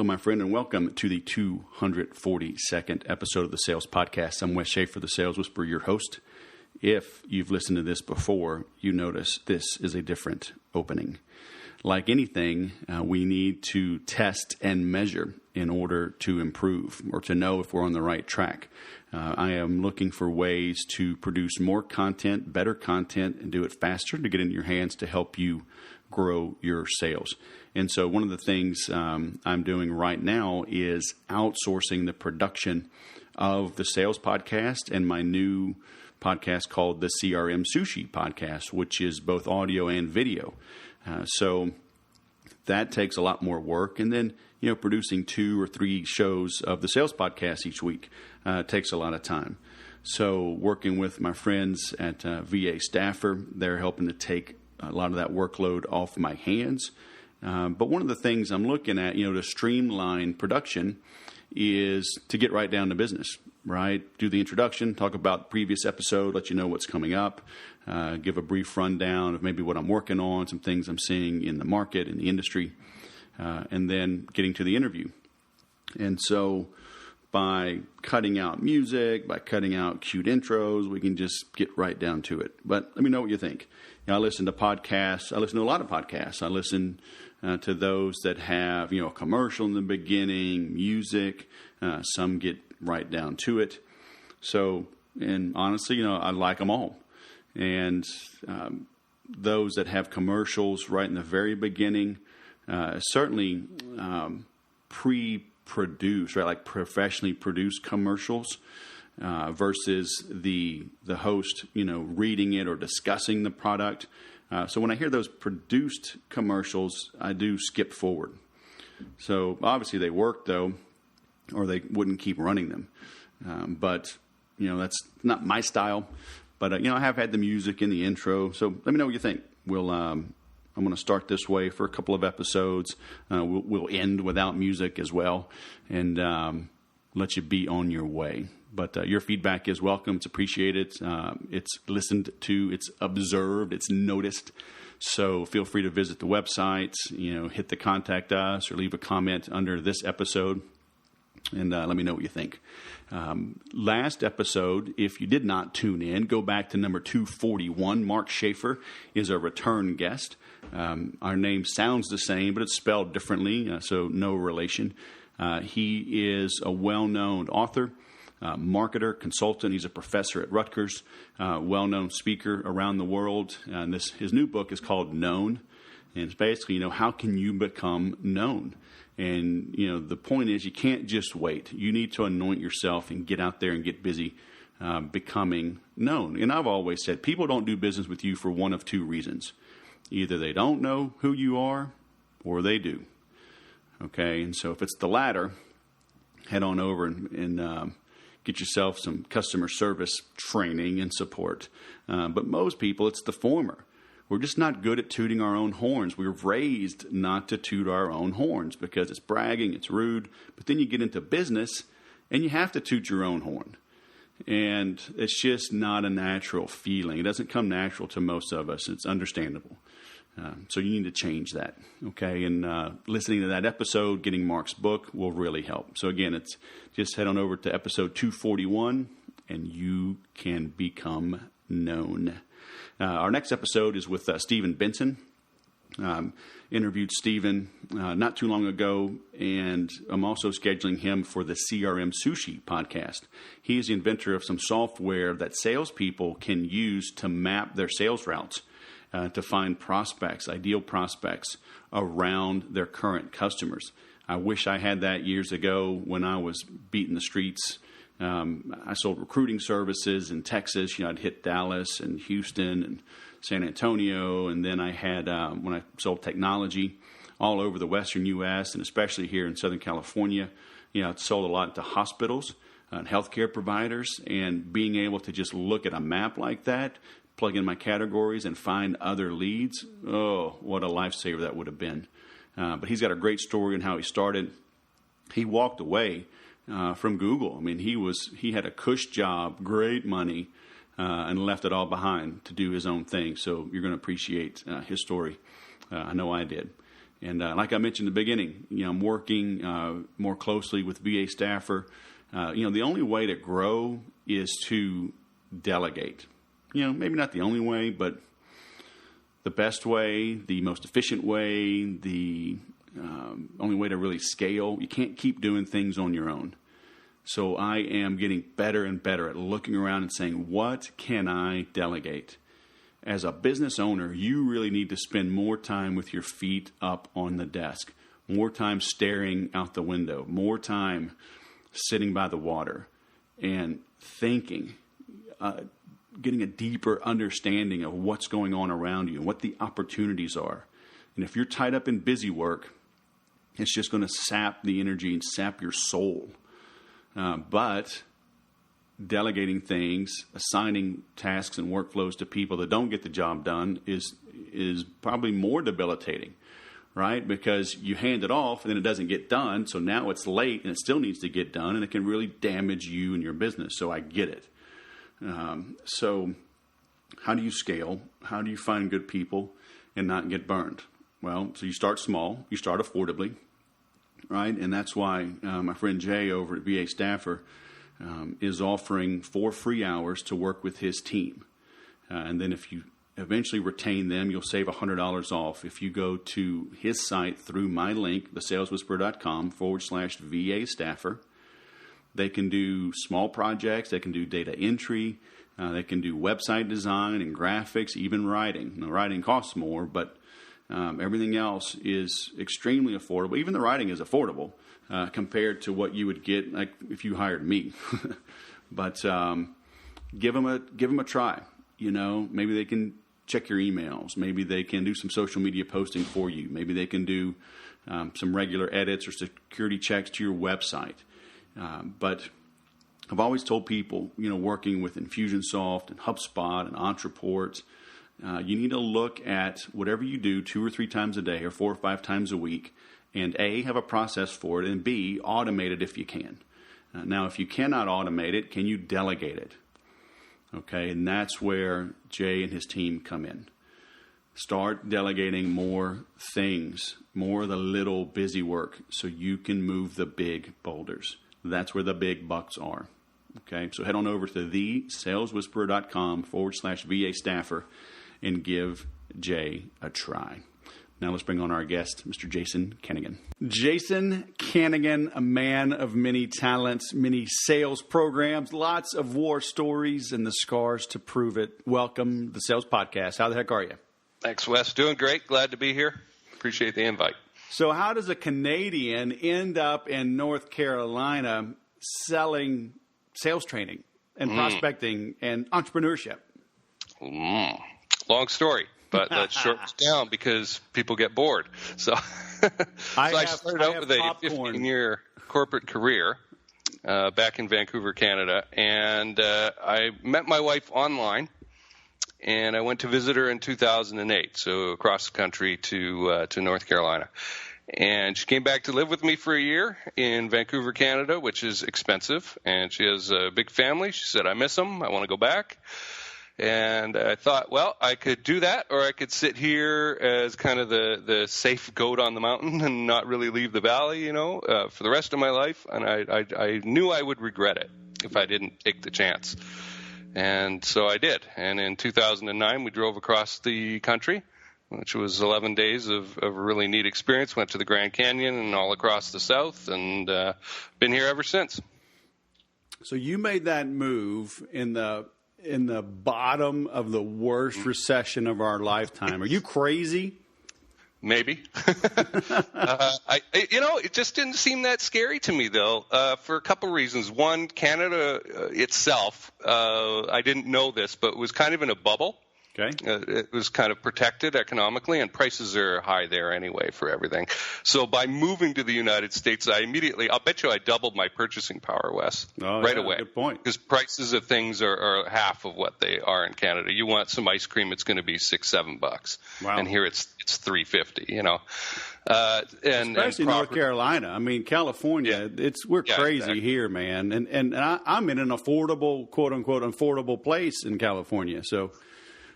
Hello, my friend, and welcome to the 242nd episode of the Sales Podcast. I'm Wes Schaefer, the Sales Whisperer, your host. If you've listened to this before, you notice this is a different opening. Like anything, we need to test and measure in order to improve or to know if we're on the right track. I am looking for ways to produce more content, better content, and do it faster to get into your hands to help you grow your sales. And so one of the things I'm doing right now is outsourcing the production of the Sales Podcast and my new podcast called the CRM Sushi Podcast, which is both audio and video. So that takes a lot more work. And then, producing 2 or 3 shows of the Sales Podcast each week takes a lot of time. So working with my friends at VA Staffer, they're helping to take a lot of that workload off my hands. But one of the things I'm looking at, to streamline production is to get right down to business, right? Do the introduction, talk about the previous episode, let you know what's coming up, give a brief rundown of maybe what I'm working on, some things I'm seeing in the market, in the industry, and then getting to the interview. And so by cutting out music, by cutting out cute intros, we can just get right down to it. But let me know what you think. I listen to podcasts. I listen to a lot of podcasts. I listen to those that have, a commercial in the beginning, music. Some get right down to it. So, and honestly, I like them all. And those that have commercials right in the very beginning, certainly pre-produced, right, like professionally produced commercials. Versus the host, reading it or discussing the product. So when I hear those produced commercials, I do skip forward. So obviously they work though, or they wouldn't keep running them. But that's not my style. But I have had the music in the intro. So let me know what you think. I'm going to start this way for a couple of episodes. We'll end without music as well, and let you be on your way. But your feedback is welcome. It's appreciated. It's listened to. It's observed. It's noticed. So feel free to visit the website, hit the contact us or leave a comment under this episode. And let me know what you think. Last episode, if you did not tune in, go back to number 241. Mark Schaefer is a return guest. Our name sounds the same, but it's spelled differently, so no relation. He is a well-known author, marketer, consultant. He's a professor at Rutgers, well-known speaker around the world. And his new book is called Known. And it's basically, how can you become known? And, the point is you can't just wait. You need to anoint yourself and get out there and get busy becoming known. And I've always said people don't do business with you for one of 2 reasons. Either they don't know who you are or they do. Okay, and so if it's the latter, head on over and get yourself some customer service training and support. But most people, it's the former. We're just not good at tooting our own horns. We're raised not to toot our own horns because it's bragging, it's rude. But then you get into business and you have to toot your own horn. And it's just not a natural feeling. It doesn't come natural to most of us. It's understandable. So you need to change that, okay? And listening to that episode, getting Mark's book will really help. So again, it's just head on over to episode 241, and you can become known. Our next episode is with Stephen Benson. Interviewed Stephen not too long ago, and I'm also scheduling him for the CRM Sushi Podcast. He is the inventor of some software that salespeople can use to map their sales routes. To find prospects, ideal prospects around their current customers. I wish I had that years ago when I was beating the streets. I sold recruiting services in Texas. I'd hit Dallas and Houston and San Antonio. And then I had, when I sold technology all over the western U.S. and especially here in Southern California, I sold a lot to hospitals and healthcare providers. And being able to just look at a map like that, plug in my categories and find other leads. Oh, what a lifesaver that would have been. But he's got a great story on how he started. He walked away from Google. I mean, he had a cush job, great money, and left it all behind to do his own thing. So you're going to appreciate his story. I know I did. And like I mentioned in the beginning, I'm working more closely with VA staffer. The only way to grow is to delegate. Maybe not the only way, but the best way, the most efficient way, the only way to really scale. You can't keep doing things on your own. So I am getting better and better at looking around and saying, what can I delegate? As a business owner, you really need to spend more time with your feet up on the desk, more time staring out the window, more time sitting by the water and thinking, getting a deeper understanding of what's going on around you and what the opportunities are. And if you're tied up in busy work, it's just going to sap the energy and sap your soul. But delegating things, assigning tasks and workflows to people that don't get the job done is probably more debilitating, right? Because you hand it off and then it doesn't get done. So now it's late and it still needs to get done, and it can really damage you and your business. So I get it. So how do you scale? How do you find good people and not get burned? Well, so you start small, you start affordably, right? And that's why my friend Jay over at VA Staffer is offering 4 free hours to work with his team. And then if you eventually retain them, you'll save $100 off if you go to his site through my link, thesaleswhisperer.com/VA Staffer. They can do small projects. They can do data entry. They can do website design and graphics, even writing. Now, writing costs more, but everything else is extremely affordable. Even the writing is affordable compared to what you would get like if you hired me. But give them a try. Maybe they can check your emails. Maybe they can do some social media posting for you. Maybe they can do some regular edits or security checks to your website. But I've always told people, working with Infusionsoft and HubSpot and Entreport, you need to look at whatever you do 2 or 3 times a day or 4 or 5 times a week, and A, have a process for it, and B, automate it if you can. Now, if you cannot automate it, can you delegate it? Okay, and that's where Jay and his team come in. Start delegating more things, more of the little busy work, so you can move the big boulders. That's where the big bucks are. Okay, so head on over to thesaleswhisperer.com/VA Staffer and give Jay a try. Now let's bring on our guest, Mr. Jason Kanigan. Jason Kanigan, a man of many talents, many sales programs, lots of war stories, and the scars to prove it. Welcome to the Sales Podcast. How the heck are you? Thanks, Wes. Doing great. Glad to be here. Appreciate the invite. So how does a Canadian end up in North Carolina selling sales training and prospecting and entrepreneurship? Long story, but let's shorten it down because people get bored. So, I started out with a 15-year corporate career back in Vancouver, Canada, and I met my wife online, and I went to visit her in 2008, so across the country to North Carolina. And she came back to live with me for a year in Vancouver, Canada, which is expensive. And she has a big family. She said, I miss them. I want to go back. And I thought, well, I could do that, or I could sit here as kind of the safe goat on the mountain and not really leave the valley, for the rest of my life. And I knew I would regret it if I didn't take the chance. And so I did. And in 2009, we drove across the country, which was 11 days of a really neat experience. Went to the Grand Canyon and all across the South, and been here ever since. So you made that move in the bottom of the worst recession of our lifetime. Are you crazy? Maybe. It just didn't seem that scary to me, though, for a couple reasons. One, Canada itself, I didn't know this, but was kind of in a bubble. Okay. It was kind of protected economically, and prices are high there anyway for everything. So by moving to the United States, I'll bet you I doubled my purchasing power, Wes, right away. Good point. Because prices of things are half of what they are in Canada. You want some ice cream, it's going to be $6-7. Wow. And here it's $3.50, Especially North Carolina. I mean, California, we're crazy exactly. here, man. And I'm in an affordable, quote unquote, affordable place in California. So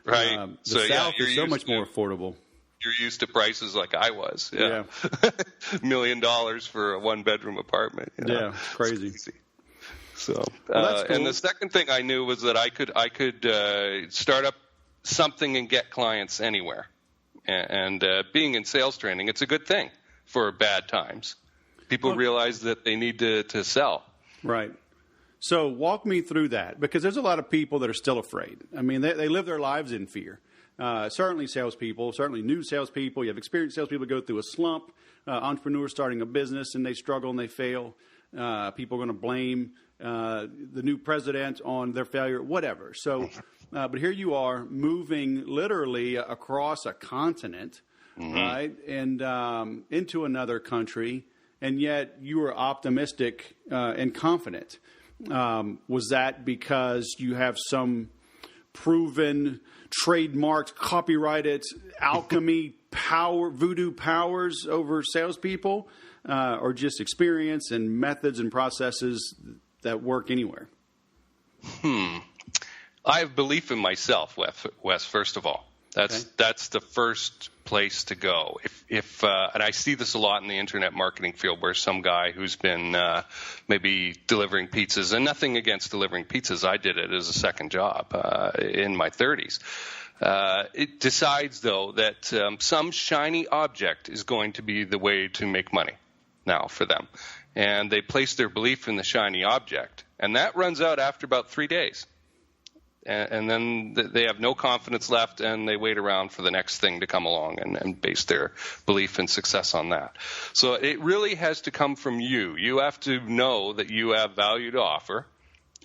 right. the South is so much more affordable. you're used to prices like I was. Yeah. $1 million for a 1-bedroom apartment. Yeah, it's crazy. So, well, cool. And the second thing I knew was that I could start up something and get clients anywhere. And being in sales training, it's a good thing for bad times. People realize that they need to sell. Right. So walk me through that, because there's a lot of people that are still afraid. I mean, they live their lives in fear. Certainly salespeople, certainly new salespeople. You have experienced salespeople go through a slump. Entrepreneurs starting a business and they struggle and they fail. People are going to blame the new president on their failure, whatever. So, but here you are moving literally across a continent, right, and into another country, and yet you are optimistic and confident. Was that because you have some proven, trademarked, copyrighted alchemy power, voodoo powers over salespeople, or just experience and methods and processes that work anywhere? I have belief in myself, Wes, first of all. That's the first place to go. If and I see this a lot in the internet marketing field, where some guy who's been maybe delivering pizzas, and nothing against delivering pizzas, I did it as a second job in my 30s. It decides, though, that some shiny object is going to be the way to make money now for them. And they place their belief in the shiny object. And that runs out after about 3 days. And then they have no confidence left, and they wait around for the next thing to come along and base their belief and success on that. So it really has to come from you. You have to know that you have value to offer.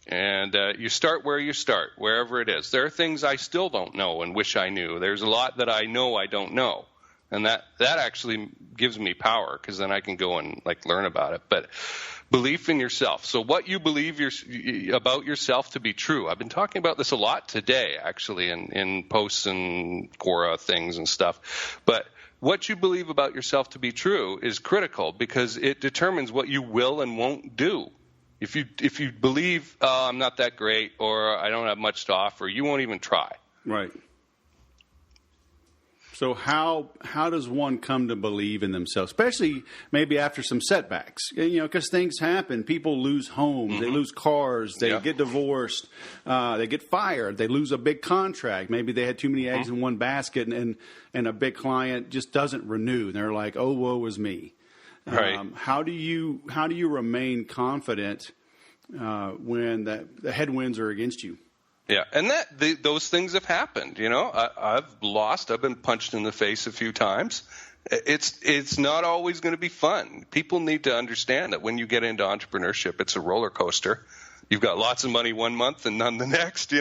And you start where you start, wherever it is. There are things I still don't know and wish I knew. There's a lot that I know I don't know. And that actually gives me power, because then I can go and learn about it. But belief in yourself. So what you believe about yourself to be true. I've been talking about this a lot today, actually, in posts and Quora things and stuff. But what you believe about yourself to be true is critical, because it determines what you will and won't do. If you believe, I'm not that great, or I don't have much to offer, you won't even try. Right. So how does one come to believe in themselves, especially maybe after some setbacks? Because things happen. People lose homes, they lose cars, they get divorced, they get fired, they lose a big contract. Maybe they had too many eggs in one basket, and a big client just doesn't renew. And they're like, "Oh, woe is me." Right. How do you remain confident when the headwinds are against you? Yeah, and those things have happened. I've lost. I've been punched in the face a few times. It's not always going to be fun. People need to understand that when you get into entrepreneurship, it's a roller coaster. You've got lots of money one month and none the next.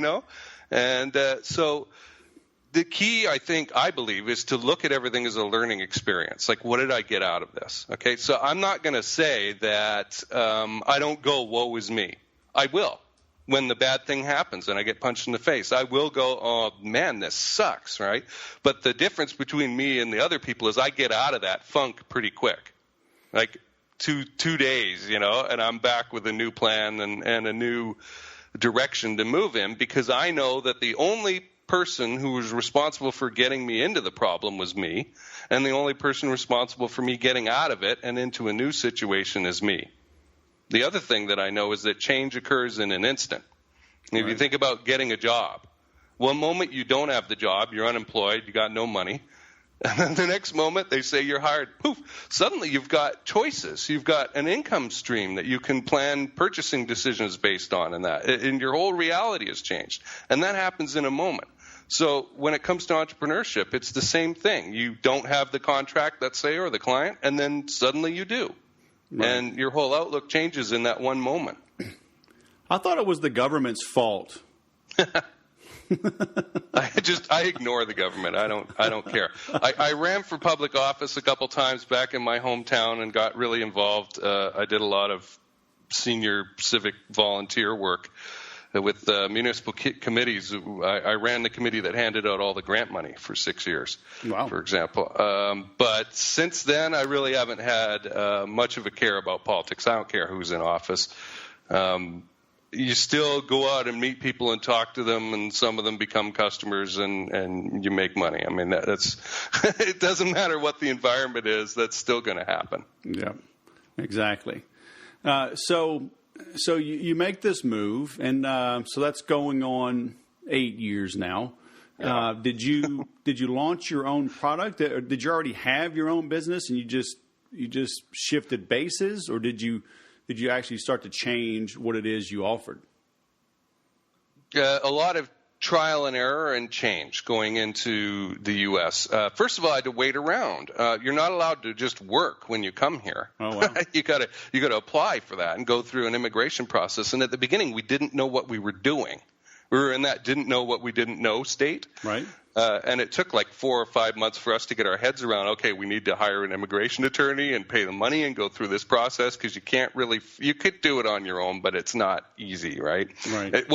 And so the key, I believe, is to look at everything as a learning experience. Like, what did I get out of this? Okay, so I'm not going to say that I don't go, woe is me. I will. When the bad thing happens and I get punched in the face, I will go, oh, man, this sucks, right? But the difference between me and the other people is I get out of that funk pretty quick. Like two days, and I'm back with a new plan and a new direction to move in, because I know that the only person who was responsible for getting me into the problem was me, and the only person responsible for me getting out of it and into a new situation is me. The other thing that I know is that change occurs in an instant. If you think about getting a job, one moment you don't have the job, you're unemployed, you got no money, and then the next moment they say you're hired, poof, suddenly you've got choices. You've got an income stream that you can plan purchasing decisions based on, and your whole reality has changed. And that happens in a moment. So when it comes to entrepreneurship, it's the same thing. You don't have the contract, let's say, or the client, and then suddenly you do. Right. And your whole outlook changes in that one moment. I thought it was the government's fault. I ignore the government. I don't care. I ran for public office a couple times back in my hometown and got really involved. I did a lot of senior civic volunteer work with municipal committees. I ran the committee that handed out all the grant money for 6 years, for example. But since then, I really haven't had much of a care about politics. I don't care who's in office. you still go out and meet people and talk to them, and some of them become customers, and you make money. I mean, that's it doesn't matter what the environment is, that's still going to happen. Yeah, exactly. So you make this move, and so that's going on 8 years now. Yeah. Did you launch your own product, or did you already have your own business and you just shifted bases, or did you actually start to change what it is you offered? A lot of trial and error and change going into the U.S. First of all, I had to wait around. You're not allowed to just work when you come here. Oh, wow. You got to apply for that and go through an immigration process. And at the beginning, we didn't know what we were doing. We were in that didn't know what we didn't know state. Right. And it took like 4 or 5 months for us to get our heads around, okay, we need to hire an immigration attorney and pay the money and go through this process, because you could do it on your own, but it's not easy, right? Right. It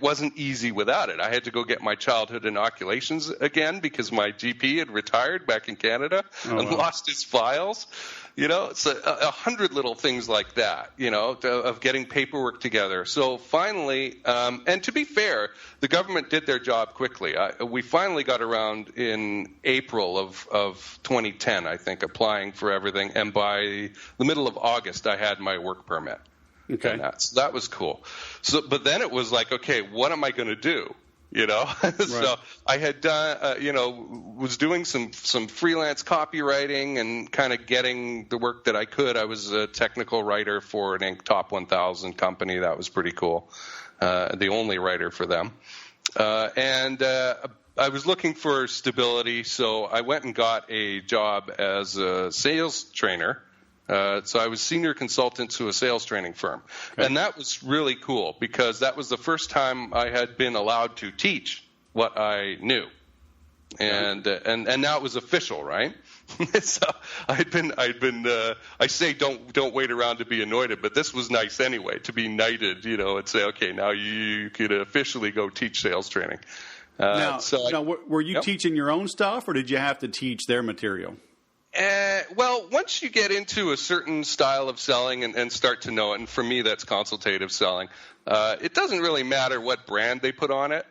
wasn't easy without it. I had to go get my childhood inoculations again because my GP had retired back in Canada and lost his files. It's 100 little things like that, of getting paperwork together. So finally, and to be fair, the government did their job quickly. We finally got around in April of 2010, I think, applying for everything. And by the middle of August, I had my work permit. Okay. So that was cool. But then it was like, okay, what am I going to do? Right. So I had done, was doing some freelance copywriting and kind of getting the work that I could. I was a technical writer for an Inc. Top 1000 company. That was pretty cool. The only writer for them. And I was looking for stability, so I went and got a job as a sales trainer. So I was senior consultant to a sales training firm. Okay. And that was really cool because that was the first time I had been allowed to teach what I knew. And now it was official, right? So I say don't wait around to be anointed, but this was nice anyway, to be knighted, and say, okay, now you could officially go teach sales training. Now, were you teaching your own stuff, or did you have to teach their material? Well, once you get into a certain style of selling and start to know it, and for me that's consultative selling, it doesn't really matter what brand they put on it,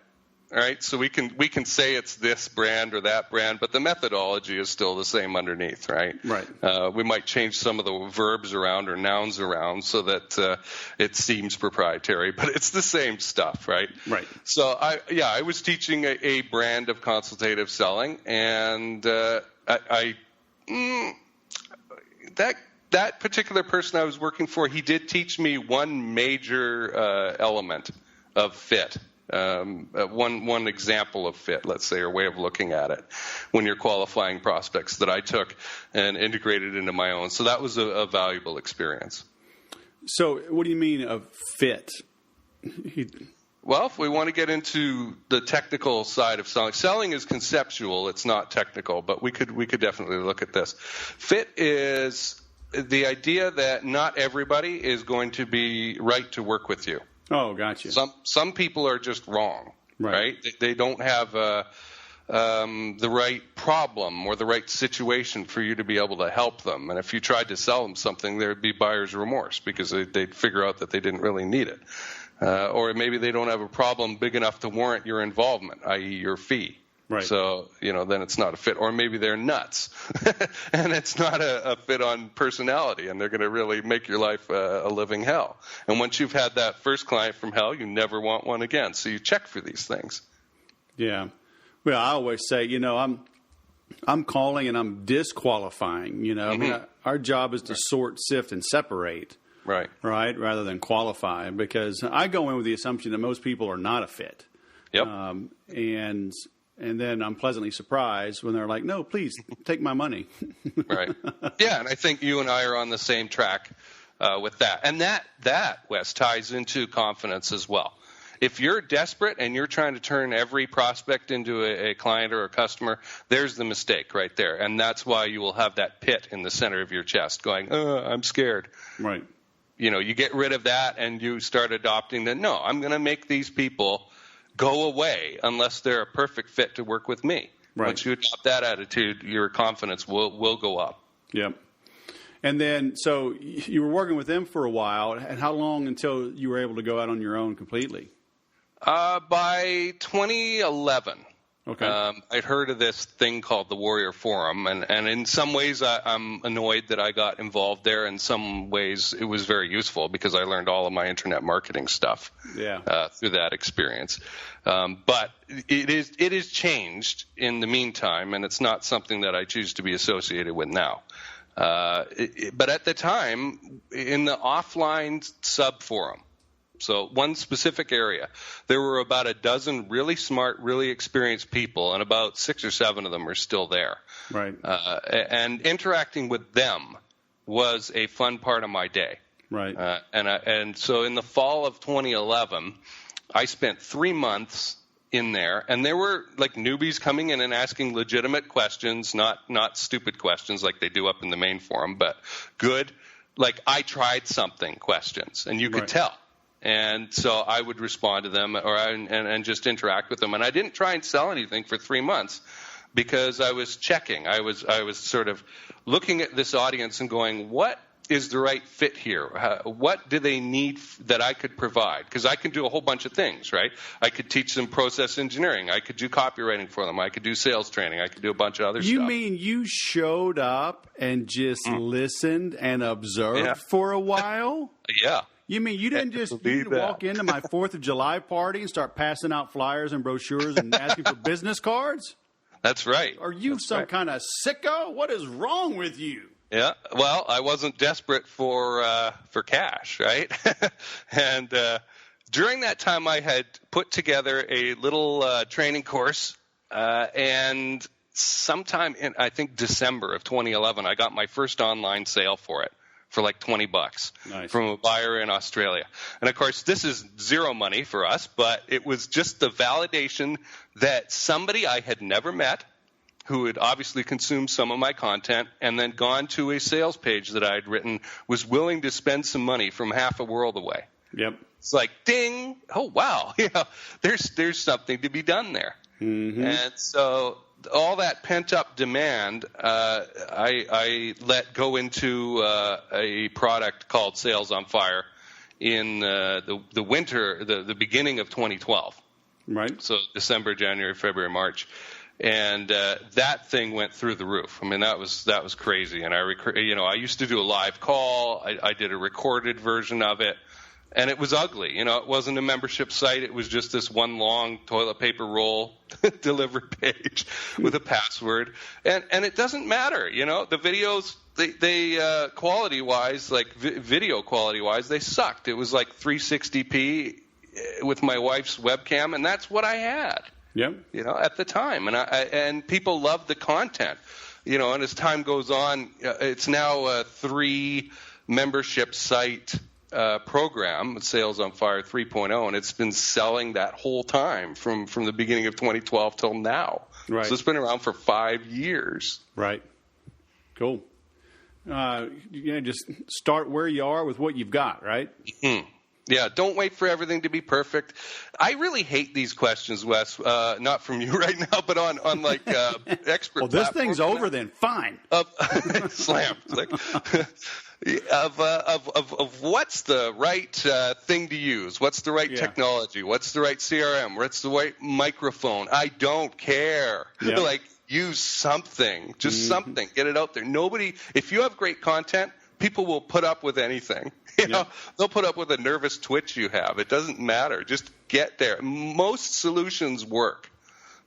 right? So we can say it's this brand or that brand, but the methodology is still the same underneath, right? Right. We might change some of the verbs around or nouns around so that it seems proprietary, but it's the same stuff, right? Right. So I was teaching a brand of consultative selling, and that particular person I was working for, he did teach me one major element of fit, one example of fit, let's say, or way of looking at it when you're qualifying prospects that I took and integrated into my own. So that was a valuable experience. So what do you mean of fit? Well, if we want to get into the technical side of selling is conceptual, it's not technical, but we could definitely look at this. Fit is the idea that not everybody is going to be right to work with you. Oh, gotcha. Some people are just wrong, right? They don't have the right problem or the right situation for you to be able to help them. And if you tried to sell them something, there would be buyer's remorse because they'd figure out that they didn't really need it. Or maybe they don't have a problem big enough to warrant your involvement, i.e. your fee. Right. So, then it's not a fit. Or maybe they're nuts and it's not a fit on personality, and they're going to really make your life a living hell. And once you've had that first client from hell, you never want one again. So you check for these things. Yeah. Well, I always say, I'm calling and I'm disqualifying, Mm-hmm. I mean, our job is to sort, sift, and separate. Right. Rather than qualify, because I go in with the assumption that most people are not a fit. Yep. And then I'm pleasantly surprised when they're like, "No, please take my money." Right. Yeah, and I think you and I are on the same track with that. And that Wes ties into confidence as well. If you're desperate and you're trying to turn every prospect into a client or a customer, there's the mistake right there. And that's why you will have that pit in the center of your chest going, I'm scared. Right. You get rid of that and you start adopting that, no, I'm going to make these people go away unless they're a perfect fit to work with me. Right. Once you adopt that attitude, your confidence will go up. Yep. And then, so you were working with them for a while. And how long until you were able to go out on your own completely? By 2011. Okay. I'd heard of this thing called the Warrior Forum, and in some ways I'm annoyed that I got involved there. In some ways it was very useful because I learned all of my internet marketing stuff through that experience. But it is changed in the meantime, and it's not something that I choose to be associated with now. But at the time, in the offline sub-forum, so one specific area, there were about a dozen really smart, really experienced people, and about 6 or 7 of them are still there. Right. And interacting with them was a fun part of my day. Right. And so in the fall of 2011, I spent 3 months in there, and there were like newbies coming in and asking legitimate questions, not stupid questions like they do up in the main forum, but good, like I tried something questions, and you could tell. And so I would respond to them and just interact with them. And I didn't try and sell anything for 3 months because I was checking. I was sort of looking at this audience and going, what is the right fit here? What do they need that I could provide? Because I can do a whole bunch of things, right? I could teach them process engineering. I could do copywriting for them. I could do sales training. I could do a bunch of other stuff. You mean you showed up and just listened and observed for a while? Yeah. You mean you didn't just walk into my 4th of July party and start passing out flyers and brochures and asking for business cards? That's right. Are you some kind of sicko? What is wrong with you? Yeah, well, I wasn't desperate for cash, right? And during that time, I had put together a little training course, and sometime in, I think, December of 2011, I got my first online sale for it for like $20 from a buyer in Australia. And, of course, this is zero money for us, but it was just the validation that somebody I had never met who had obviously consumed some of my content and then gone to a sales page that I had written was willing to spend some money from half a world away. Yep. It's like, ding, oh, wow, there's something to be done there. Mm-hmm. And so all that pent-up demand I let go into a product called Sales on Fire in the winter, the beginning of 2012. Right. So December, January, February, March. And that thing went through the roof. I mean, that was crazy. And I used to do a live call. I did a recorded version of it, and it was ugly. It wasn't a membership site. It was just this one long toilet paper roll delivered page with a password. And it doesn't matter. The videos, they quality wise, like video quality wise, they sucked. It was like 360p with my wife's webcam, and that's what I had. Yep. At the time, and people love the content, and as time goes on, it's now a 3 membership site program, Sales on Fire 3.0, and it's been selling that whole time from the beginning of 2012 till now. Right. So it's been around for 5 years. Right. Cool. Just start where you are with what you've got, right? Mm-hmm. Yeah, don't wait for everything to be perfect. I really hate these questions, Wes. Not from you right now, but on like expert. Well, this thing's over then. Fine. Slam. Of what's the right thing to use? What's the right technology? What's the right CRM? What's the right microphone? I don't care. Yep. Use something. Just something. Get it out there. If you have great content, people will put up with anything. They'll put up with a nervous twitch you have. It doesn't matter. Just get there. Most solutions work.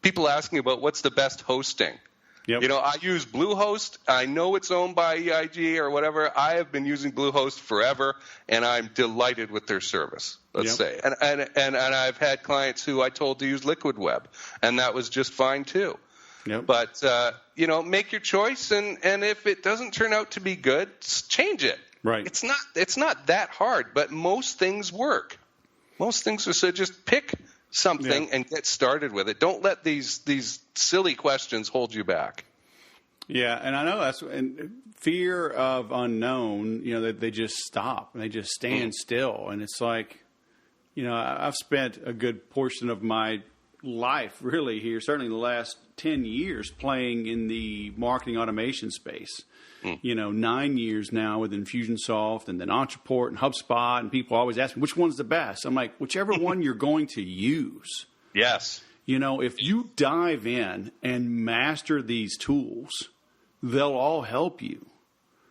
People asking about what's the best hosting. Yep. I use Bluehost. I know it's owned by EIG or whatever. I have been using Bluehost forever, and I'm delighted with their service, let's say. And I've had clients who I told to use Liquid Web, and that was just fine too. Yep. But, make your choice, and if it doesn't turn out to be good, change it. Right. It's not that hard, but most things work. Most things are so just pick something and get started with it. Don't let these silly questions hold you back. Yeah, and I know and fear of unknown, they just stop and they just stand still. And it's like, I've spent a good portion of my life, really, here, certainly the last 10 years, playing in the marketing automation space. 9 years now with Infusionsoft and then Entreport and HubSpot, and people always ask me, which one's the best? I'm like, whichever one you're going to use. Yes. If you dive in and master these tools, they'll all help you.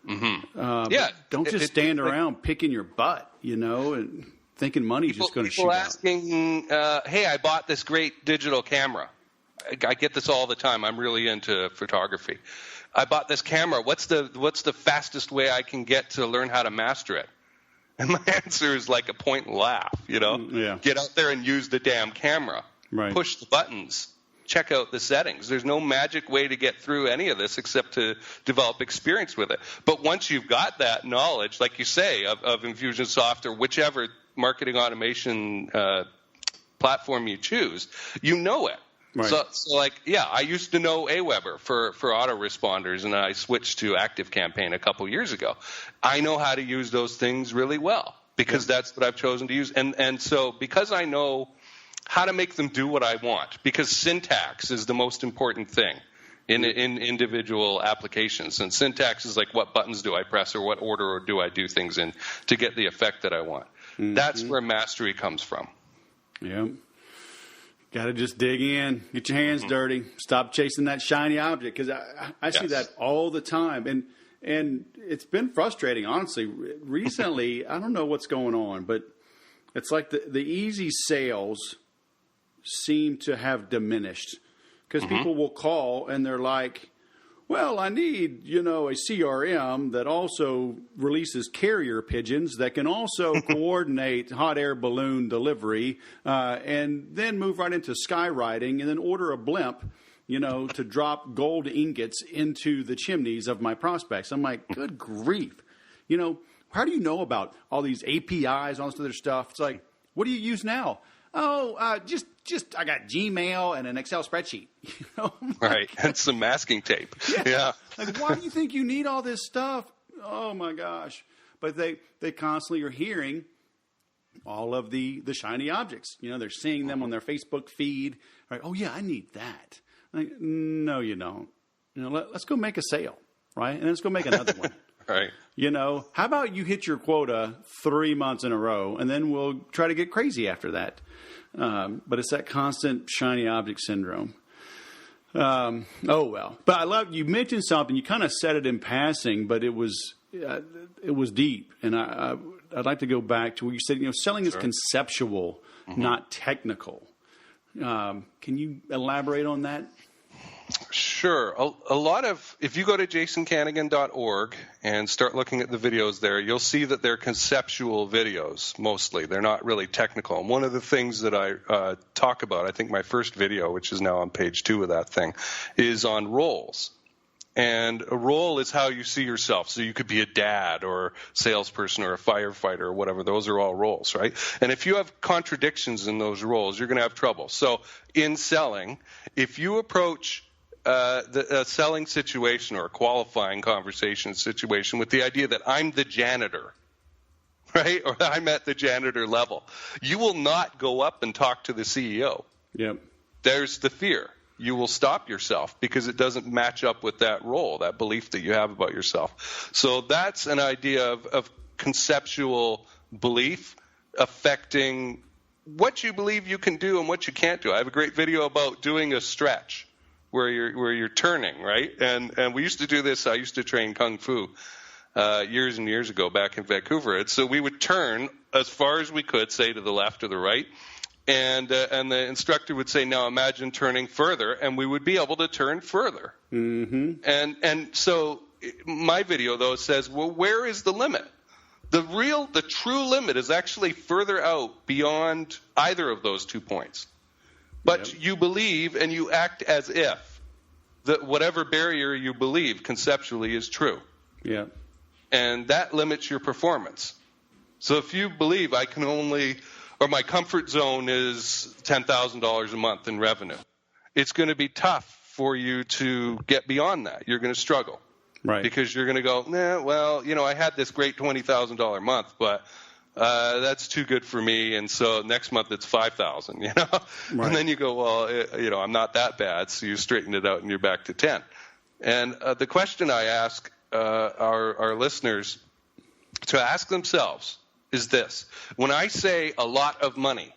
Don't just stand around picking your butt, and thinking money's just going to shoot out. People asking, hey, I bought this great digital camera. I get this all the time. I'm really into photography. I bought this camera. What's the fastest way I can get to learn how to master it? And my answer is like a point and laugh, Get out there and use the damn camera. Right. Push the buttons. Check out the settings. There's no magic way to get through any of this except to develop experience with it. But once you've got that knowledge, like you say, of Infusionsoft or whichever marketing automation platform you choose, you know it. Right. So I used to know Aweber for autoresponders, and I switched to ActiveCampaign a couple years ago. I know how to use those things really well because that's what I've chosen to use. And so because I know how to make them do what I want, because syntax is the most important thing in individual applications. And syntax is like, what buttons do I press or what order do I do things in to get the effect that I want. That's where mastery comes from. Yeah. Got to just dig in, get your hands dirty, stop chasing that shiny object, because I see that all the time. And it's been frustrating, honestly. Recently, I don't know what's going on, but it's like the easy sales seem to have diminished, because people will call and they're like, well, I need, a CRM that also releases carrier pigeons that can also coordinate hot air balloon delivery, and then move right into skywriting and then order a blimp, to drop gold ingots into the chimneys of my prospects. I'm like, good grief. How do you know about all these APIs, all this other stuff? It's like, what do you use now? Oh, just I got Gmail and an Excel spreadsheet. Right, and some masking tape. Yeah. Like, why do you think you need all this stuff? Oh my gosh! But they constantly are hearing all of the shiny objects. They're seeing them on their Facebook feed. Right? Oh yeah, I need that. Like, no, you don't. Let's go make a sale, right? And let's go make another one. Right. How about you hit your quota 3 months in a row, and then we'll try to get crazy after that. But it's that constant shiny object syndrome. Oh, well. But I love, you mentioned something, you kind of said it in passing, but it was deep. And I'd like to go back to where you said, selling is conceptual, not technical. Can you elaborate on that? Sure. A lot of, if you go to jasonkanigan.org and start looking at the videos there, you'll see that they're conceptual videos mostly. They're not really technical. And one of the things that I talk about, I think my first video, which is now on page 2 of that thing, is on roles. And a role is how you see yourself. So you could be a dad or a salesperson or a firefighter or whatever. Those are all roles, right? And if you have contradictions in those roles, you're going to have trouble. So in selling, if you approach a selling situation or a qualifying conversation situation with the idea that I'm the janitor, right? Or I'm at the janitor level, you will not go up and talk to the CEO. Yep. There's the fear. You will stop yourself because it doesn't match up with that role, that belief that you have about yourself. So that's an idea of conceptual belief affecting what you believe you can do and what you can't do. I have a great video about doing a stretch where you're turning, right? And we used to do this. I used to train Kung Fu years and years ago back in Vancouver. And so we would turn as far as we could, say to the left or the right. And the instructor would say, now imagine turning further, and we would be able to turn further. Mm-hmm. And so my video, though, says, well, where is the limit? The true limit is actually further out beyond either of those 2 points. But you believe and you act as if that whatever barrier you believe conceptually is true. Yeah. And that limits your performance. So if you believe I can only, or my comfort zone is $10,000 a month in revenue, it's going to be tough for you to get beyond that. You're going to struggle. Right. Because you're going to go, I had this great $20,000 month, but that's too good for me, and so next month it's 5,000, Right. And then you go, well, I'm not that bad, so you straighten it out and you're back to 10. And the question I ask our listeners to ask themselves is this: when I say a lot of money,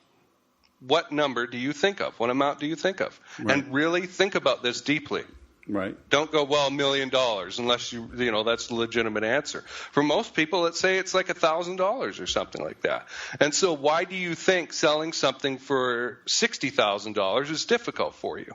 what number do you think of? What amount do you think of? Right. And really think about this deeply. Right. Don't go, well, $1 million, unless that's the legitimate answer. For most people, let's say it's like $1,000 or something like that. And so why do you think selling something for $60,000 is difficult for you?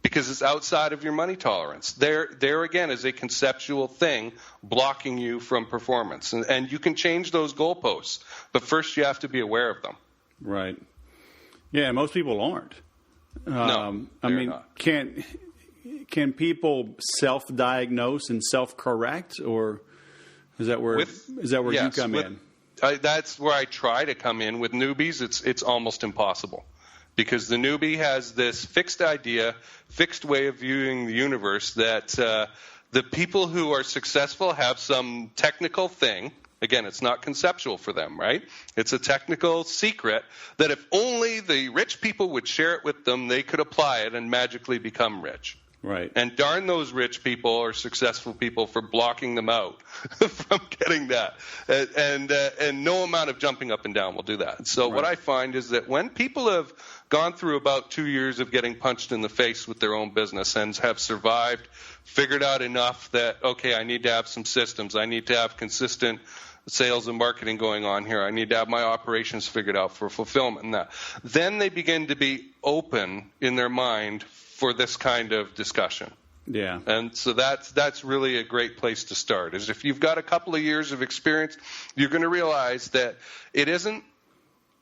Because it's outside of your money tolerance. There again is a conceptual thing blocking you from performance. And you can change those goalposts, but first you have to be aware of them. Right. Yeah, most people aren't. No, I mean, not. Can people self-diagnose and self-correct, or is that where you come in? That's where I try to come in. With newbies, it's almost impossible, because the newbie has this fixed idea, fixed way of viewing the universe that the people who are successful have some technical thing. Again, it's not conceptual for them, right? It's a technical secret that if only the rich people would share it with them, they could apply it and magically become rich. Right. And darn those rich people or successful people for blocking them out from getting that. And no amount of jumping up and down will do that. So What I find is that when people have gone through about 2 years of getting punched in the face with their own business and have survived, figured out enough that, okay, I need to have some systems, I need to have consistent sales and marketing going on here, I need to have my operations figured out for fulfillment and that, then they begin to be open in their mind for this kind of discussion. Yeah. And so that's really a great place to start, is if you've got a couple of years of experience, you're going to realize that it isn't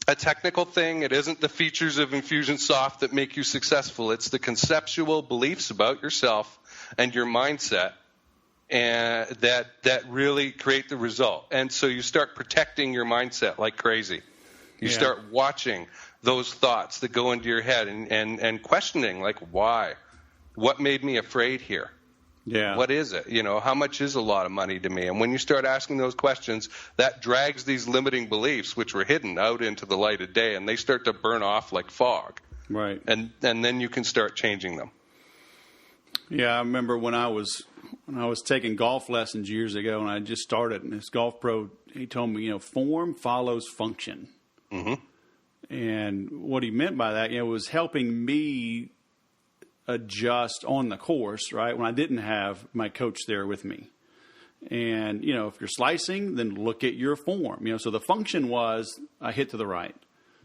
a technical thing, it isn't the features of Infusionsoft that make you successful, it's the conceptual beliefs about yourself and your mindset and that really create the result. And so you start protecting your mindset like crazy. You start watching those thoughts that go into your head and questioning, like, why? What made me afraid here? Yeah. What is it? How much is a lot of money to me? And when you start asking those questions, that drags these limiting beliefs, which were hidden, out into the light of day, and they start to burn off like fog. Right. And then you can start changing them. Yeah, I remember when I was taking golf lessons years ago, and I just started, and this golf pro, he told me, form follows function. Mm-hmm. And what he meant by that, was helping me adjust on the course, right, when I didn't have my coach there with me. And, if you're slicing, then look at your form. So the function was I hit to the right.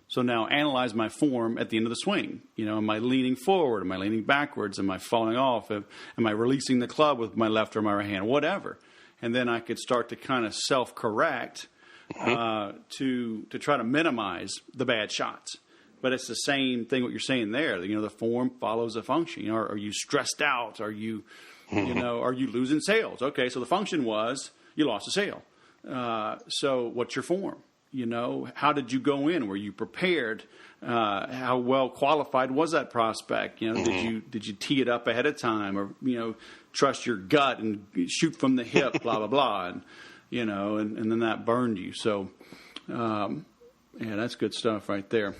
So now analyze my form at the end of the swing. Am I leaning forward? Am I leaning backwards? Am I falling off? Am I releasing the club with my left or my right hand? Whatever. And then I could start to kind of self-correct to try to minimize the bad shots. But it's the same thing what you're saying there. The form follows a function. Are you stressed out? Are you, are you losing sales? Okay, so the function was you lost a sale. So what's your form? How did you go in? Were you prepared? How well qualified was that prospect? Did you tee it up ahead of time, or trust your gut and shoot from the hip? Blah blah blah, and then that burned you. So, that's good stuff right there.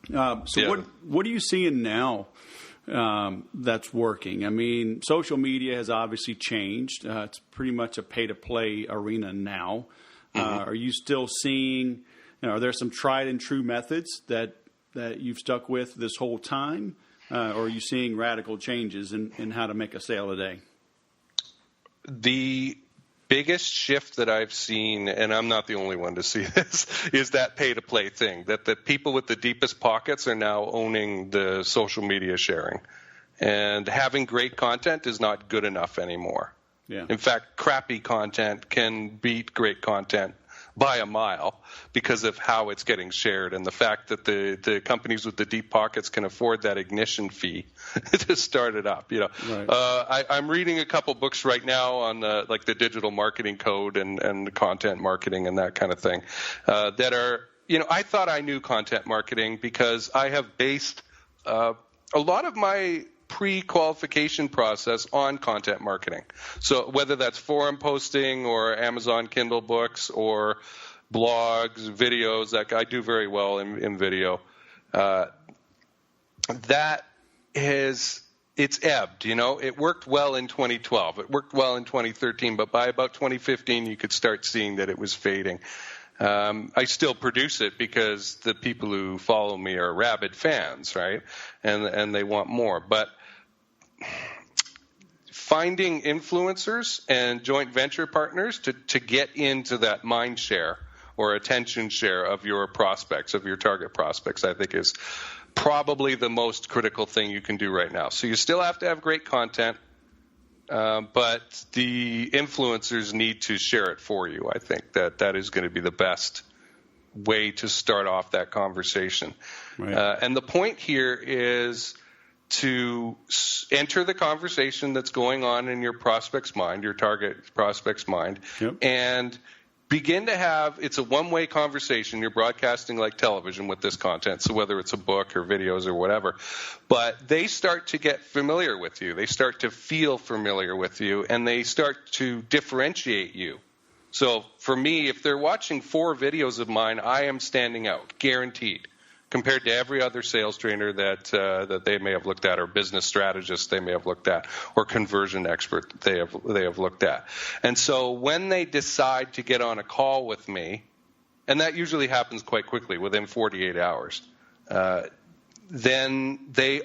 What are you seeing now that's working? I mean, social media has obviously changed. It's pretty much a pay-to-play arena now. Are you still seeing, are there some tried and true methods that you've stuck with this whole time? Or are you seeing radical changes in how to make a sale a day? The biggest shift that I've seen, and I'm not the only one to see this, is that pay-to-play thing, that the people with the deepest pockets are now owning the social media sharing. And having great content is not good enough anymore. Yeah. In fact, crappy content can beat great content by a mile because of how it's getting shared and the fact that the companies with the deep pockets can afford that ignition fee to start it up. Right. I'm reading a couple books right now on the digital marketing code and content marketing and that kind of thing that are, I thought I knew content marketing because I have based a lot of my pre-qualification process on content marketing. So whether that's forum posting or Amazon Kindle books or blogs, videos. That I do very well in video. It's ebbed. It worked well in 2012. It worked well in 2013, but by about 2015, you could start seeing that it was fading. I still produce it because the people who follow me are rabid fans, right? And they want more. But finding influencers and joint venture partners to get into that mind share or attention share of your prospects, of your target prospects, I think is probably the most critical thing you can do right now. So you still have to have great content, but the influencers need to share it for you. I think that is going to be the best way to start off that conversation. Right. And the point here is to enter the conversation that's going on in your prospect's mind, your target prospect's mind, and begin to have, it's a one-way conversation. You're broadcasting like television with this content, so whether it's a book or videos or whatever. But they start to get familiar with you. They start to feel familiar with you, and they start to differentiate you. So for me, if they're watching 4 videos of mine, I am standing out, guaranteed, compared to every other sales trainer that they may have looked at, or business strategist they may have looked at, or conversion expert they have looked at. And so when they decide to get on a call with me, and that usually happens quite quickly, within 48 hours, then they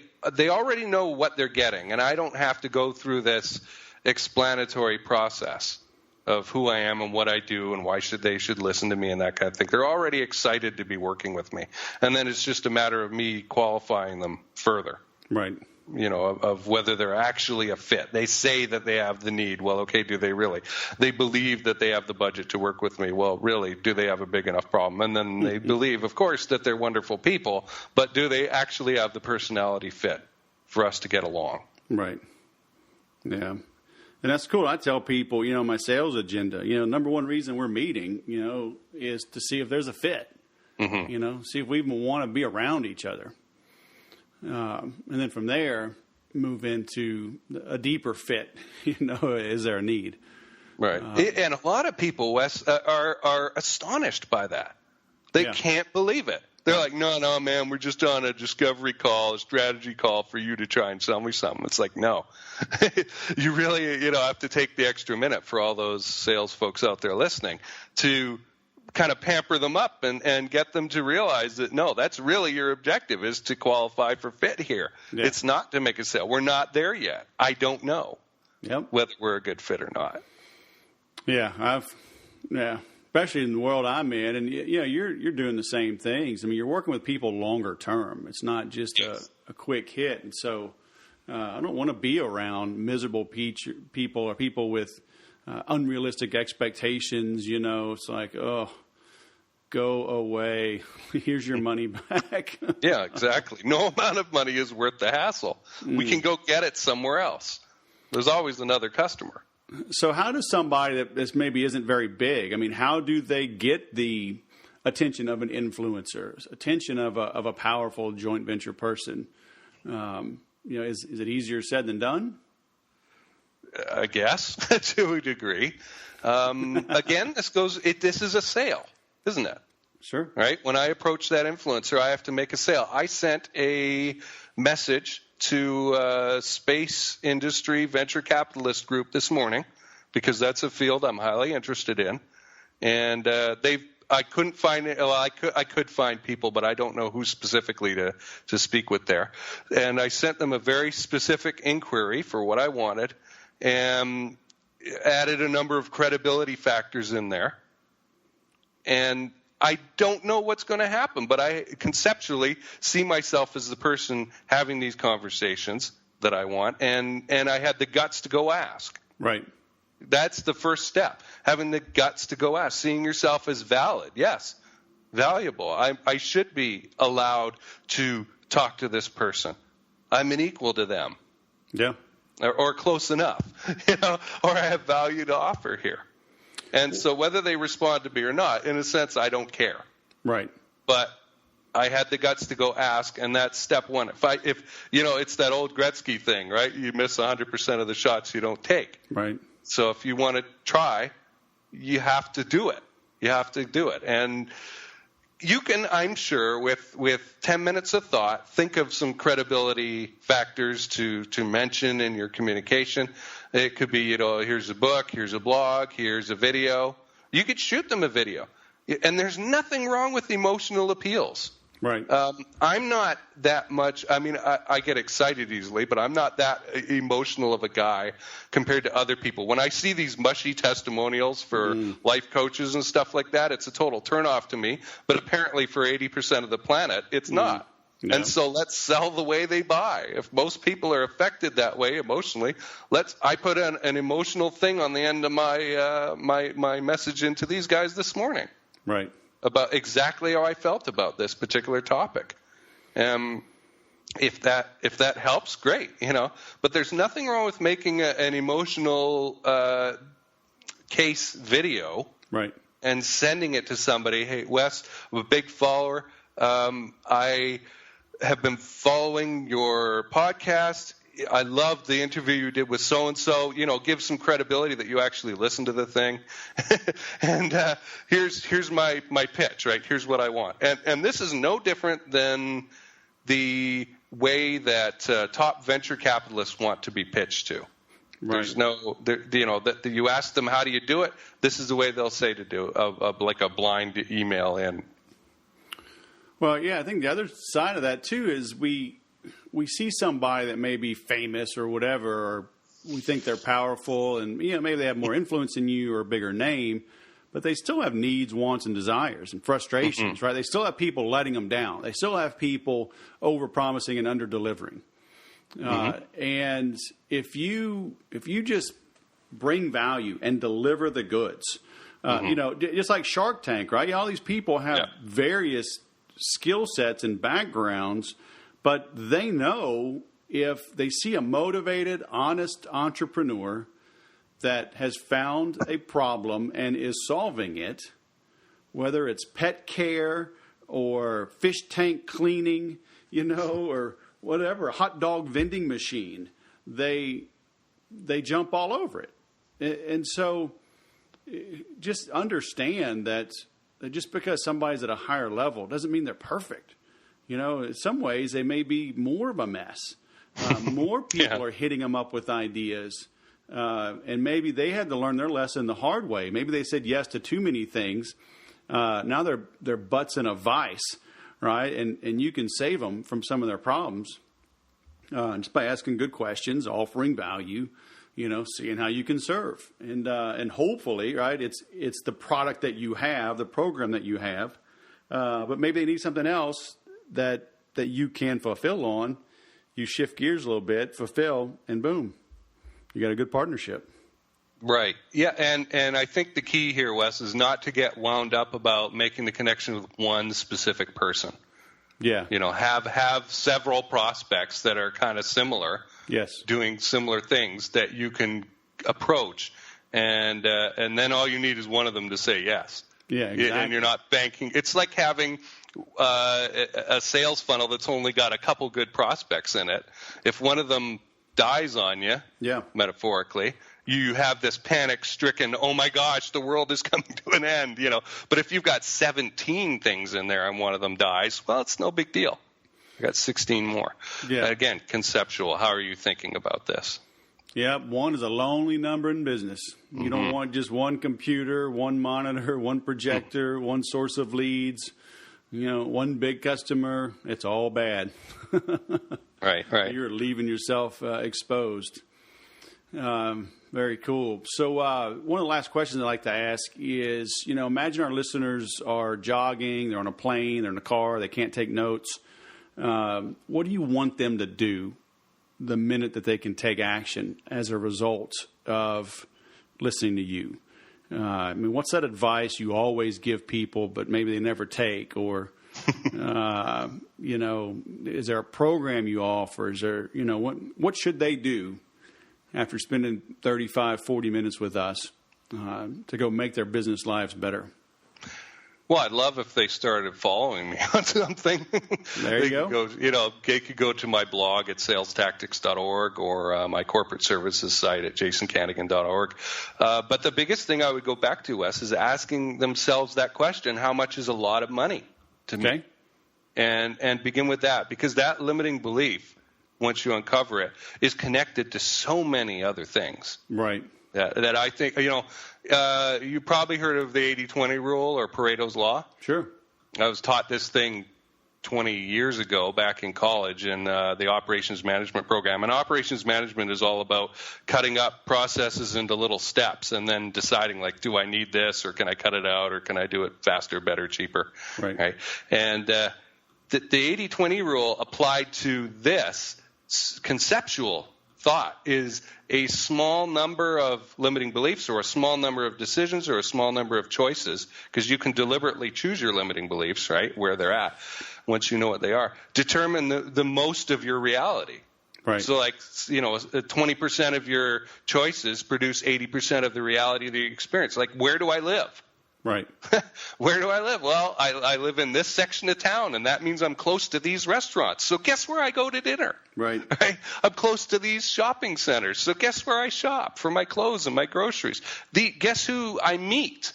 already know what they're getting, and I don't have to go through this explanatory process of who I am and what I do and why they should listen to me and that kind of thing. They're already excited to be working with me. And then it's just a matter of me qualifying them further. Right. Of whether they're actually a fit. They say that they have the need. Well, okay, do they really? They believe that they have the budget to work with me. Well, really, do they have a big enough problem? And then they believe, of course, that they're wonderful people, but do they actually have the personality fit for us to get along? Right. Yeah. And that's cool. I tell people, my sales agenda, number one reason we're meeting, is to see if there's a fit, see if we even want to be around each other. And then from there, move into a deeper fit, is there a need? Right. And a lot of people, Wes, are astonished by that. They can't believe it. They're like, no, man, we're just on a discovery call, a strategy call for you to try and sell me something. It's like, no. You really, have to take the extra minute for all those sales folks out there listening to kind of pamper them up and get them to realize that, no, that's really your objective, is to qualify for fit here. Yeah. It's not to make a sale. We're not there yet. I don't know whether we're a good fit or not. Yeah, especially in the world I'm in, and you're doing the same things. I mean, you're working with people longer term. It's not just a quick hit, and so I don't want to be around miserable people or people with unrealistic expectations. It's like, oh, go away. Here's your money back. Yeah, exactly. No amount of money is worth the hassle. We can go get it somewhere else. There's always another customer. So how does somebody that this maybe isn't very big, how do they get the attention of an influencer, attention of a powerful joint venture person? Is it easier said than done? I guess, to a degree. Again, this is a sale, isn't it? Sure. Right? When I approach that influencer, I have to make a sale. I sent a message to space industry venture capitalist group this morning, because that's a field I'm highly interested in, and I couldn't find it. Well, I could find people, but I don't know who specifically to speak with there. And I sent them a very specific inquiry for what I wanted, and added a number of credibility factors in there. And I don't know what's going to happen, but I conceptually see myself as the person having these conversations that I want, and I had the guts to go ask. Right. That's the first step, having the guts to go ask, seeing yourself as valid. Yes, valuable. I should be allowed to talk to this person. I'm an equal to them. Yeah. Or close enough, or I have value to offer here. And so whether they respond to me or not, in a sense, I don't care. Right. But I had the guts to go ask, and that's step one. If it's that old Gretzky thing, right? You miss 100% of the shots you don't take. Right. So if you want to try, you have to do it. You have to do it. And you can, I'm sure, with 10 minutes of thought, think of some credibility factors to mention in your communication. It could be, here's a book, here's a blog, here's a video. You could shoot them a video. And there's nothing wrong with emotional appeals. Right. I'm not that much. I mean, I get excited easily, but I'm not that emotional of a guy compared to other people. When I see these mushy testimonials for life coaches and stuff like that, it's a total turnoff to me. But apparently for 80% of the planet, it's not. No. And so let's sell the way they buy. If most people are affected that way emotionally, I put an emotional thing on the end of my message into these guys this morning. Right. About exactly how I felt about this particular topic. If that helps, great, But there's nothing wrong with making an emotional case video, right, and sending it to somebody. Hey, Wes, I'm a big follower. I have been following your podcast. I loved the interview you did with so-and-so, give some credibility that you actually listened to the thing. And here's my pitch, right? Here's what I want. And this is no different than the way that top venture capitalists want to be pitched to. Right. There's that you ask them, how do you do it? This is the way they'll say to do it, like a blind email in. Well, yeah, I think the other side of that, too, is we see somebody that may be famous or whatever, or we think they're powerful and, maybe they have more influence than you or a bigger name, but they still have needs, wants, and desires and frustrations, right? They still have people letting them down. They still have people over-promising and under-delivering. And if you just bring value and deliver the goods, just like Shark Tank, right? All these people have various skill sets and backgrounds, but they know if they see a motivated, honest entrepreneur that has found a problem and is solving it, whether it's pet care or fish tank cleaning, or whatever, a hot dog vending machine, they jump all over it. And so just understand that just because somebody's at a higher level doesn't mean they're perfect. In some ways, they may be more of a mess. More people are hitting them up with ideas. And maybe they had to learn their lesson the hard way. Maybe they said yes to too many things. Now they're butts in a vice, right? And you can save them from some of their problems just by asking good questions, offering value, seeing how you can serve. And hopefully, right, it's the product that you have, the program that you have. But maybe they need something else that you can fulfill on. You shift gears a little bit, fulfill, and boom, you got a good partnership. Right. Yeah, and I think the key here, Wes, is not to get wound up about making the connection with one specific person. Yeah. Have several prospects that are kind of similar. Yes. Doing similar things that you can approach, and then all you need is one of them to say yes. Yeah, exactly. And you're not banking. It's like having a sales funnel that's only got a couple good prospects in it. If one of them dies on you, metaphorically, you have this panic-stricken, oh my gosh, the world is coming to an end, But if you've got 17 things in there and one of them dies, well, it's no big deal. I got 16 more. Yeah. Again, conceptual. How are you thinking about this? Yeah, one is a lonely number in business. You don't want just one computer, one monitor, one projector, one source of leads, one big customer. It's all bad. Right. You're leaving yourself exposed. Very cool. So one of the last questions I'd like to ask is, imagine our listeners are jogging, they're on a plane, they're in a car, they can't take notes. What do you want them to do the minute that they can take action as a result of listening to you? What's that advice you always give people, but maybe they never take? Or, is there a program you offer? Is there, what should they do after spending 35, 40 minutes with us to go make their business lives better? Well, I'd love if they started following me on something. There you go. They could go to my blog at salestactics.org or my corporate services site at jasonkanigan.org. But the biggest thing I would go back to, Wes, is asking themselves that question: how much is a lot of money to me? And begin with that, because that limiting belief, once you uncover it, is connected to so many other things. Right. That I think, you probably heard of the 80-20 rule or Pareto's Law. Sure. I was taught this thing 20 years ago back in college in the operations management program. And operations management is all about cutting up processes into little steps and then deciding, like, do I need this, or can I cut it out, or can I do it faster, better, cheaper? Right? And the 80-20 rule applied to this conceptual thought is a small number of limiting beliefs, or a small number of decisions, or a small number of choices, because you can deliberately choose your limiting beliefs, right, where they're at, once you know what they are, determine the most of your reality. Right. So, 20% of your choices produce 80% of the reality of the experience. Like, where do I live? Right. Where do I live? Well, I live in this section of town, and that means I'm close to these restaurants. So guess where I go to dinner? Right. I'm close to these shopping centers. So guess where I shop for my clothes and my groceries? Guess who I meet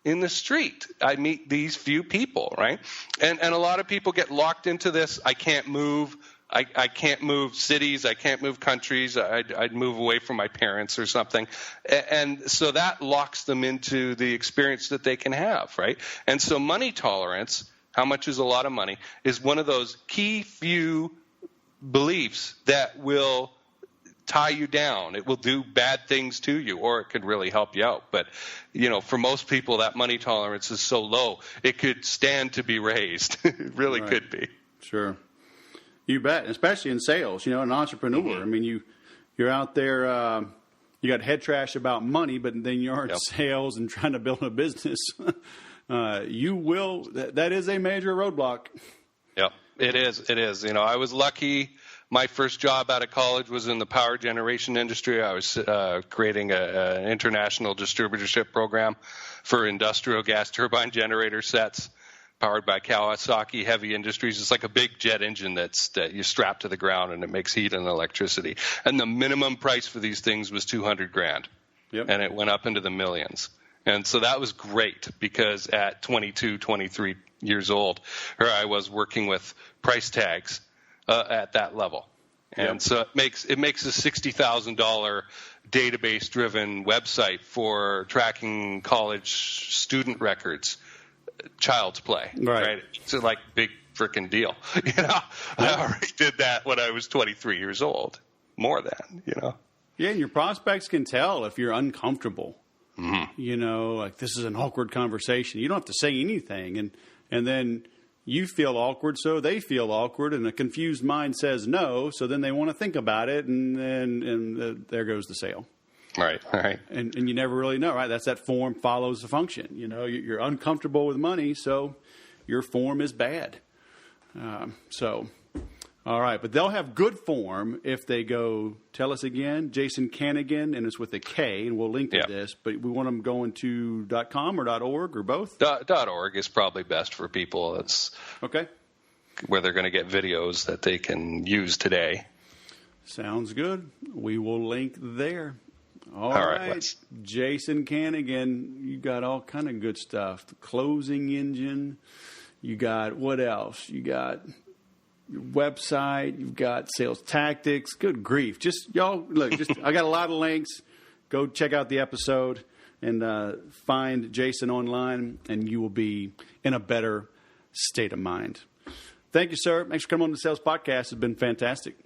in the street? I meet these few people, right? And a lot of people get locked into this. I can't move. I can't move cities. I can't move countries. I'd move away from my parents or something. And so that locks them into the experience that they can have, right? And so money tolerance, how much is a lot of money, is one of those key few beliefs that will tie you down. It will do bad things to you, or it could really help you out. But, for most people, that money tolerance is so low, it could stand to be raised. It really could be. Sure. You bet, especially in sales, an entrepreneur. Mm-hmm. I mean, you're out there, you got head trash about money, but then you're in sales and trying to build a business. That is a major roadblock. Yep, it is. I was lucky. My first job out of college was in the power generation industry. I was creating an international distributorship program for industrial gas turbine generator sets, powered by Kawasaki Heavy Industries. It's like a big jet engine that you strap to the ground, and it makes heat and electricity. And the minimum price for these things was $200,000. Yep. And it went up into the millions. And so that was great, because at 22, 23 years old, here I was working with price tags at that level. And so it makes a $60,000 database-driven website for tracking college student records. Child's play, right? It's like big freaking deal. I already did that when I was 23 years old. More than, Yeah, and your prospects can tell if you're uncomfortable. Mm-hmm. Like, this is an awkward conversation. You don't have to say anything, and then you feel awkward, so they feel awkward, and a confused mind says no, so then they want to think about it, and then there goes the sale. Right. And you never really know, right? That's that form follows the function. You're uncomfortable with money, so your form is bad. All right. But they'll have good form if they go, tell us again, Jason Kanigan, and it's with a K, and we'll link to this. But we want them going to .com or .org or both? .org is probably best for people. It's where they're going to get videos that they can use today. Sounds good. We will link there. All right. Jason Kanigan, you got all kind of good stuff. The closing engine. You got what else? You got your website. You've got sales tactics. Good grief. Y'all, look, I got a lot of links. Go check out the episode and find Jason online, and you will be in a better state of mind. Thank you, sir. Thanks for coming on the Sales Podcast. It's been fantastic.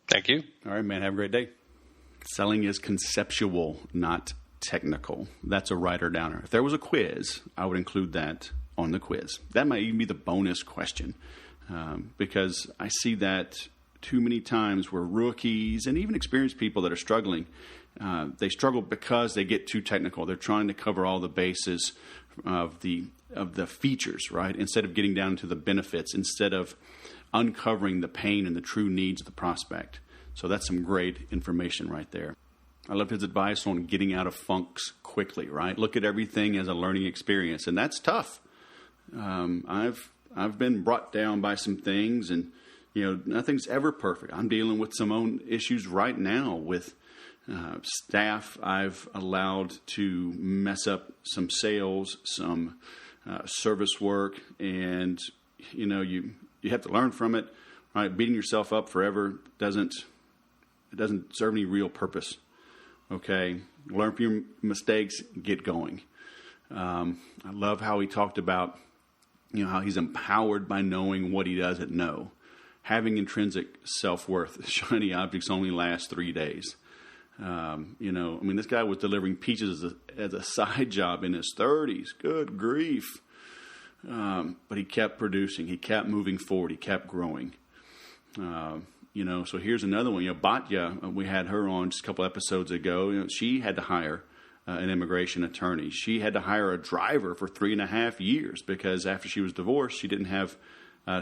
Thank you. All right, man. Have a great day. Selling is conceptual, not technical. That's a writer-downer. If there was a quiz, I would include that on the quiz. That might even be the bonus question, because I see that too many times where rookies and even experienced people that are struggling, they struggle because they get too technical. They're trying to cover all the bases of the features, right, instead of getting down to the benefits, instead of uncovering the pain and the true needs of the prospect. So that's some great information right there. I love his advice on getting out of funks quickly, right? Look at everything as a learning experience, and that's tough. I've been brought down by some things, and nothing's ever perfect. I'm dealing with some own issues right now with staff I've allowed to mess up some sales, some service work, and you have to learn from it. Right, beating yourself up forever doesn't serve any real purpose. Okay, learn from your mistakes, get going. I love how he talked about how he's empowered by knowing what he doesn't know. Having intrinsic self-worth. Shiny objects only last 3 days. This guy was delivering peaches as a side job in his 30s. Good grief. But he kept producing. He kept moving forward. He kept growing. So here's another one. Batya, we had her on just a couple episodes ago. She had to hire an immigration attorney. She had to hire a driver for 3.5 years because after she was divorced, she didn't have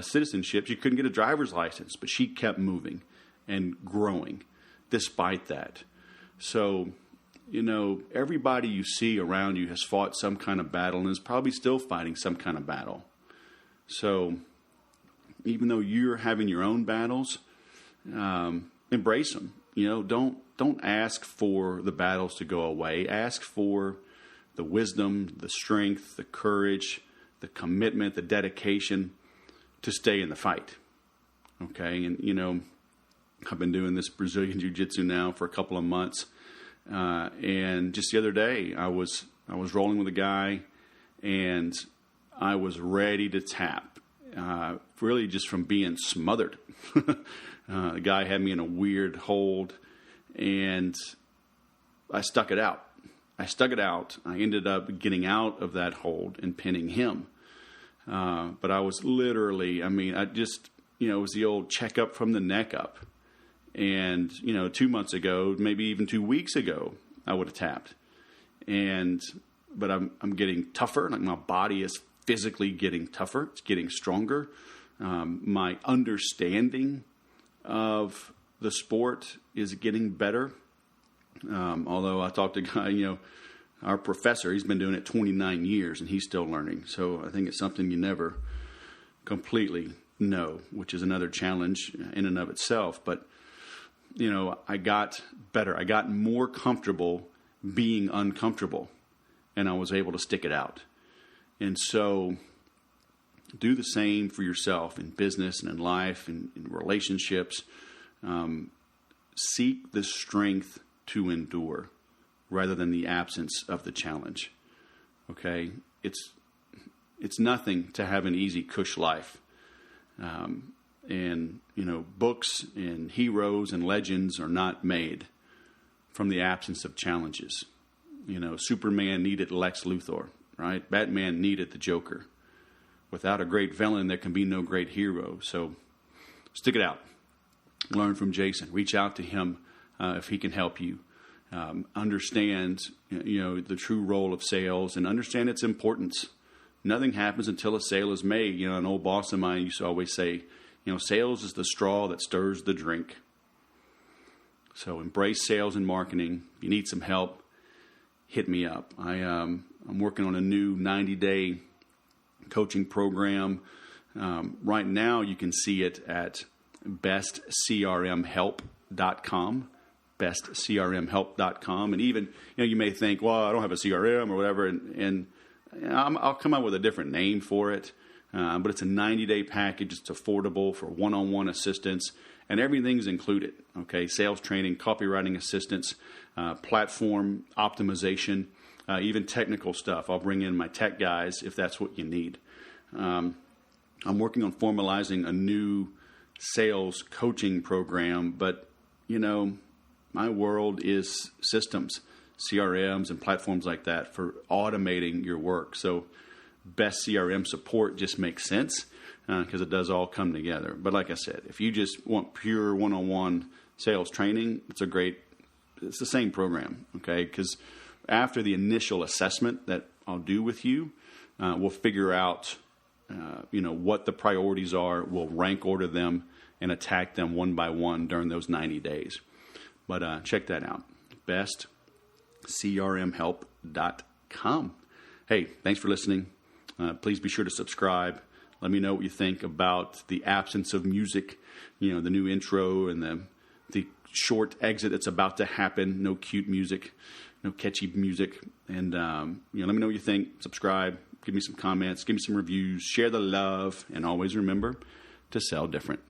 citizenship. She couldn't get a driver's license, but she kept moving and growing despite that. So, everybody you see around you has fought some kind of battle and is probably still fighting some kind of battle. So, even though you're having your own battles, embrace them. Don't ask for the battles to go away. Ask for the wisdom, the strength, the courage, the commitment, the dedication to stay in the fight. Okay, and I've been doing this Brazilian Jiu-Jitsu now for a couple of months, and just the other day I was rolling with a guy, and I was ready to tap, really just from being smothered. The guy had me in a weird hold, and I stuck it out. I ended up getting out of that hold and pinning him. But I was literally, it was the old checkup from the neck up. And, 2 months ago, maybe even 2 weeks ago, I would have tapped. But I'm getting tougher. Like my body is physically getting tougher. It's getting stronger. My understanding of the sport is getting better. Although I talked to a guy, our professor, he's been doing it 29 years and he's still learning. So I think it's something you never completely know, which is another challenge in and of itself. But, I got better. I got more comfortable being uncomfortable, and I was able to stick it out. And so do the same for yourself in business and in life and in relationships. Seek the strength to endure rather than the absence of the challenge. Okay? It's nothing to have an easy, cush life. Books and heroes and legends are not made from the absence of challenges. Superman needed Lex Luthor, right? Batman needed the Joker. Without a great villain, there can be no great hero. So stick it out. Learn from Jason. Reach out to him if he can help you. Understand, the true role of sales and understand its importance. Nothing happens until a sale is made. An old boss of mine used to always say, sales is the straw that stirs the drink. So embrace sales and marketing. If you need some help, hit me up. I'm working on a new 90-day coaching program. Right now, you can see it at bestcrmhelp.com. bestcrmhelp.com. And even, you may think, well, I don't have a CRM or whatever, and I'll come up with a different name for it. But it's a 90-day package. It's affordable for one-on-one assistance, and everything's included. Okay, sales training, copywriting assistance, platform optimization, even technical stuff. I'll bring in my tech guys if that's what you need. I'm working on formalizing a new sales coaching program, but my world is systems, CRMs, and platforms like that for automating your work. So best CRM support just makes sense because it does all come together. But like I said, if you just want pure one-on-one sales training, it's the same program, okay? Because after the initial assessment that I'll do with you, we'll figure out, what the priorities are. We'll rank order them and attack them one by one during those 90 days. But check that out, bestcrmhelp.com. Hey, thanks for listening. Please be sure to subscribe. Let me know what you think about the absence of music, the new intro and the short exit that's about to happen. No cute music, no catchy music. And, let me know what you think. Subscribe. Give me some comments. Give me some reviews. Share the love. And always remember to sell different.